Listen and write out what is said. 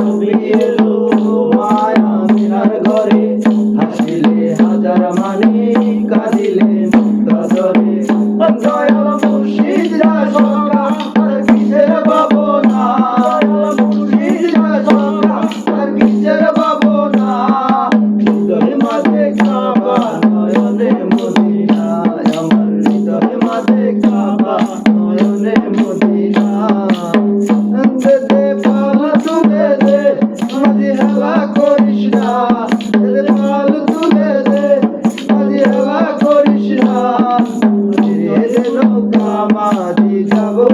নবী এলো মায়া মিনার ঘরে, হাসিলে হাজার মানি কাঁদিলে মুক্তা ঝরে। দয়াল মুর্শিদ রাসকা আর কিসের ভাবনা, দয়াল মুর্শিদ রাসকা আর কিসের ভাবনা, হৃদয় মাঝে কাবা নয়নে মদিনা, আমার হৃদয় মাঝে কাবা নয়নে মদিনা। দে দে পাল তুলে দে মাঝি হেলা করিস না, দে পাল তুলে দে মাঝি হেলা করিস না, নৌকা মাঝি যাবো